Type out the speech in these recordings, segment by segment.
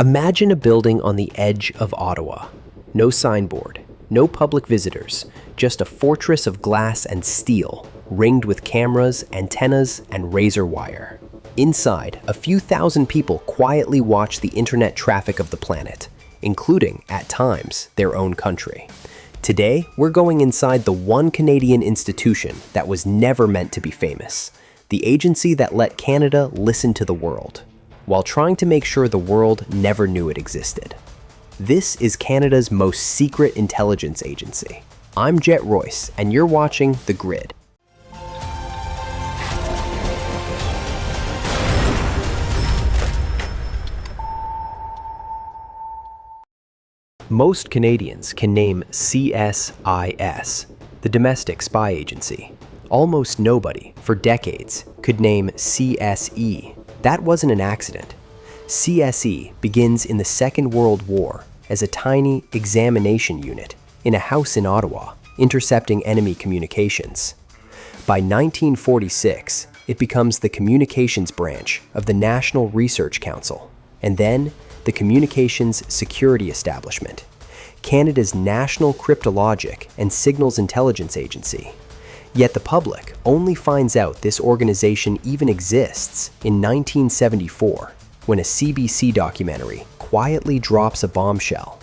Imagine a building on the edge of Ottawa. No signboard, no public visitors, just a fortress of glass and steel, ringed with cameras, antennas, and razor wire. Inside, a few thousand people quietly watch the internet traffic of the planet, including, at times, their own country. Today, we're going inside the one Canadian institution that was never meant to be famous, the agency that let Canada listen to the world, while trying to make sure the world never knew it existed. This is Canada's most secret intelligence agency. I'm Jet Royce, and you're watching The Grid. Most Canadians can name CSIS, the Domestic Spy Agency. Almost nobody, for decades, could name CSE. That wasn't an accident. CSE begins in the Second World War as a tiny examination unit in a house in Ottawa, intercepting enemy communications. By 1946, it becomes the communications branch of the National Research Council, and then the Communications Security Establishment, Canada's national cryptologic and signals intelligence agency. Yet the public only finds out this organization even exists in 1974, when a CBC documentary quietly drops a bombshell.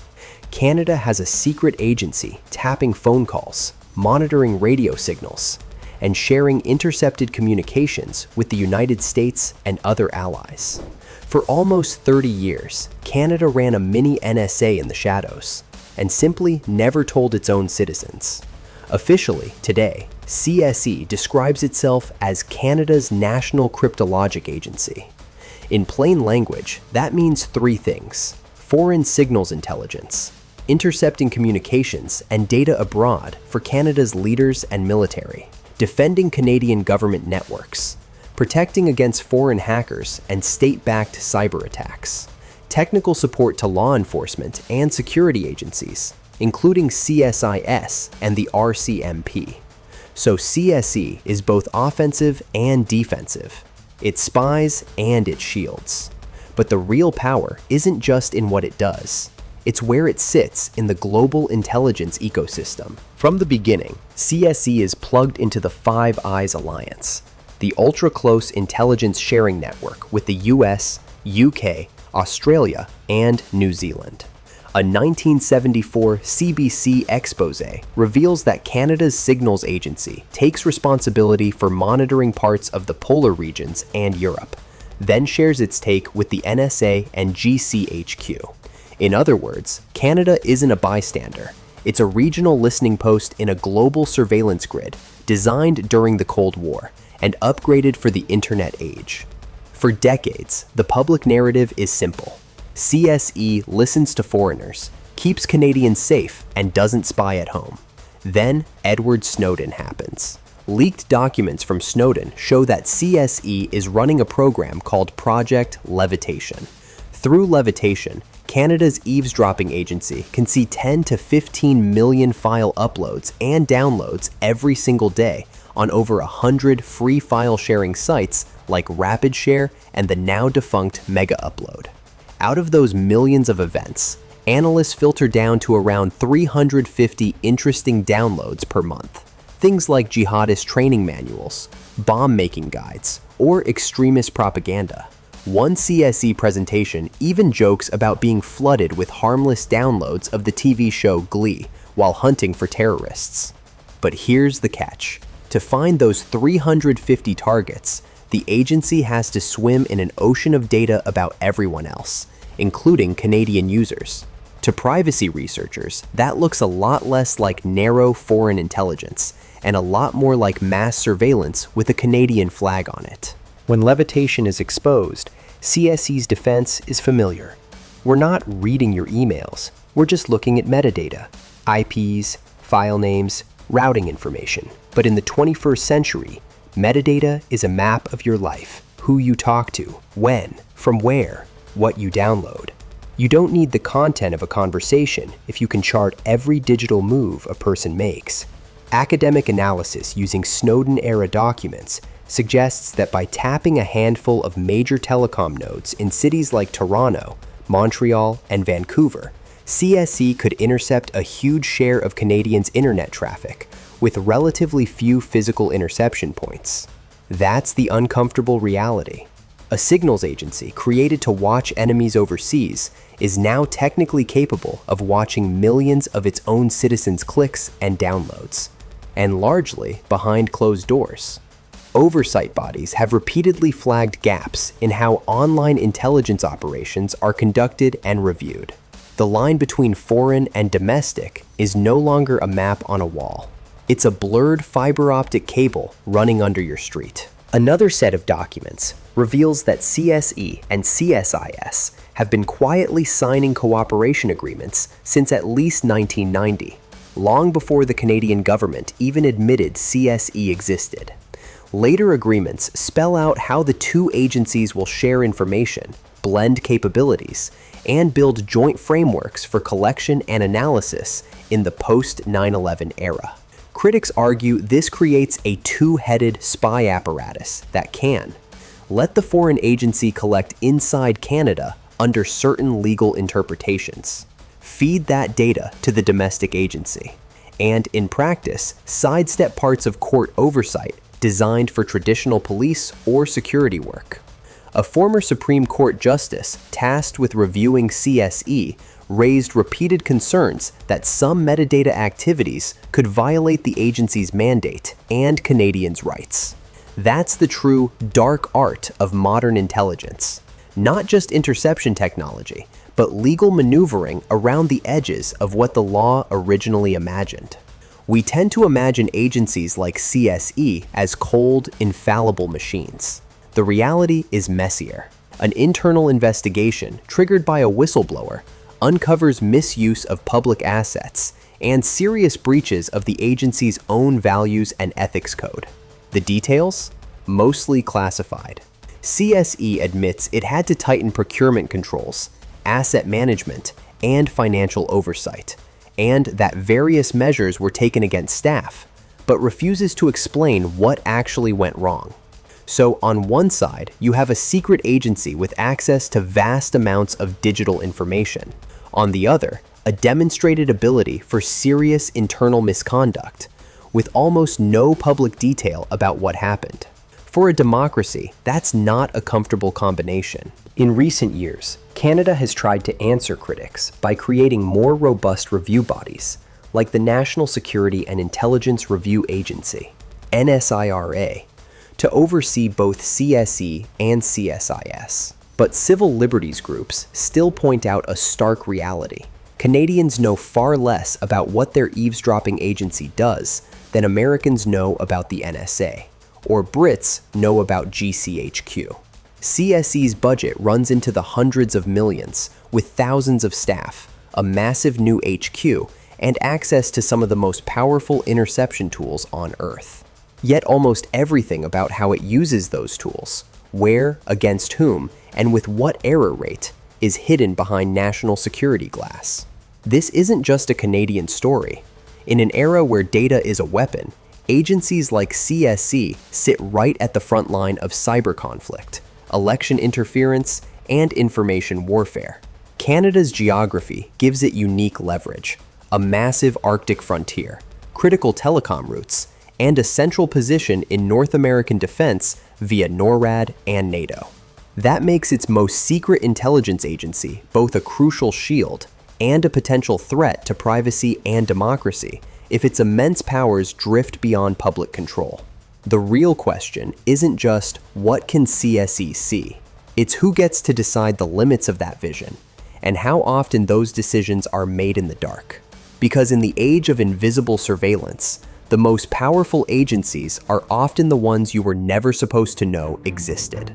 Canada has a secret agency tapping phone calls, monitoring radio signals, and sharing intercepted communications with the United States and other allies. For almost 30 years, Canada ran a mini NSA in the shadows and simply never told its own citizens. Officially, today, CSE describes itself as Canada's National Cryptologic Agency. In plain language, that means three things: foreign signals intelligence, intercepting communications and data abroad for Canada's leaders and military, defending Canadian government networks, protecting against foreign hackers and state-backed cyber attacks, technical support to law enforcement and security agencies, including CSIS and the RCMP. So CSE is both offensive and defensive. It spies and it shields. But the real power isn't just in what it does. It's where it sits in the global intelligence ecosystem. From the beginning, CSE is plugged into the Five Eyes Alliance, the ultra-close intelligence sharing network with the US, UK, Australia, and New Zealand. A 1974 CBC expose reveals that Canada's signals agency takes responsibility for monitoring parts of the polar regions and Europe, then shares its take with the NSA and GCHQ. In other words, Canada isn't a bystander. It's a regional listening post in a global surveillance grid designed during the Cold War and upgraded for the internet age. For decades, the public narrative is simple. CSE listens to foreigners, keeps Canadians safe, and doesn't spy at home. Then, Edward Snowden happens. Leaked documents from Snowden show that CSE is running a program called Project LEVITATION. Through Levitation, Canada's eavesdropping agency can see 10 to 15 million file uploads and downloads every single day on over 100 free file sharing sites like RapidShare and the now defunct Mega Upload. Out of those millions of events, analysts filter down to around 350 interesting downloads per month. Things like jihadist training manuals, bomb-making guides, or extremist propaganda. One CSE presentation even jokes about being flooded with harmless downloads of the TV show Glee while hunting for terrorists. But here's the catch. To find those 350 targets, the agency has to swim in an ocean of data about everyone else, including Canadian users. To privacy researchers, that looks a lot less like narrow foreign intelligence and a lot more like mass surveillance with a Canadian flag on it. When levitation is exposed, CSE's defense is familiar. We're not reading your emails, we're just looking at metadata, IPs, file names, routing information. But in the 21st century, metadata is a map of your life, who you talk to, when, from where, what you download. You don't need the content of a conversation if you can chart every digital move a person makes. Academic analysis using Snowden-era documents suggests that by tapping a handful of major telecom nodes in cities like Toronto, Montreal, and Vancouver, CSE could intercept a huge share of Canadians' internet traffic with relatively few physical interception points. That's the uncomfortable reality. A signals agency created to watch enemies overseas is now technically capable of watching millions of its own citizens' clicks and downloads, and largely behind closed doors. Oversight bodies have repeatedly flagged gaps in how online intelligence operations are conducted and reviewed. The line between foreign and domestic is no longer a map on a wall. It's a blurred fiber optic cable running under your street. Another set of documents reveals that CSE and CSIS have been quietly signing cooperation agreements since at least 1990, long before the Canadian government even admitted CSE existed. Later agreements spell out how the two agencies will share information, blend capabilities, and build joint frameworks for collection and analysis in the post-9/11 era. Critics argue this creates a two-headed spy apparatus that can let the foreign agency collect inside Canada under certain legal interpretations, feed that data to the domestic agency, and in practice, sidestep parts of court oversight designed for traditional police or security work. A former Supreme Court justice tasked with reviewing CSE raised repeated concerns that some metadata activities could violate the agency's mandate and Canadians' rights. That's the true dark art of modern intelligence. Not just interception technology, but legal maneuvering around the edges of what the law originally imagined. We tend to imagine agencies like CSE as cold, infallible machines. The reality is messier. An internal investigation triggered by a whistleblower uncovers misuse of public assets and serious breaches of the agency's own values and ethics code. The details? Mostly classified. CSE admits it had to tighten procurement controls, asset management, and financial oversight, and that various measures were taken against staff, but refuses to explain what actually went wrong. So on one side, you have a secret agency with access to vast amounts of digital information. On the other, a demonstrated ability for serious internal misconduct, with almost no public detail about what happened. For a democracy, that's not a comfortable combination. In recent years, Canada has tried to answer critics by creating more robust review bodies, like the National Security and Intelligence Review Agency, NSIRA, to oversee both CSE and CSIS. But civil liberties groups still point out a stark reality. Canadians know far less about what their eavesdropping agency does than Americans know about the NSA, or Brits know about GCHQ. CSE's budget runs into the hundreds of millions, with thousands of staff, a massive new HQ, and access to some of the most powerful interception tools on Earth. Yet almost everything about how it uses those tools, where, against whom, and with what error rate, is hidden behind national security glass. This isn't just a Canadian story. In an era where data is a weapon, agencies like CSE sit right at the front line of cyber conflict, election interference, and information warfare. Canada's geography gives it unique leverage, a massive Arctic frontier, critical telecom routes, and a central position in North American defense via NORAD and NATO. That makes its most secret intelligence agency both a crucial shield and a potential threat to privacy and democracy if its immense powers drift beyond public control. The real question isn't just what can CSE see? It's who gets to decide the limits of that vision and how often those decisions are made in the dark. Because in the age of invisible surveillance, the most powerful agencies are often the ones you were never supposed to know existed.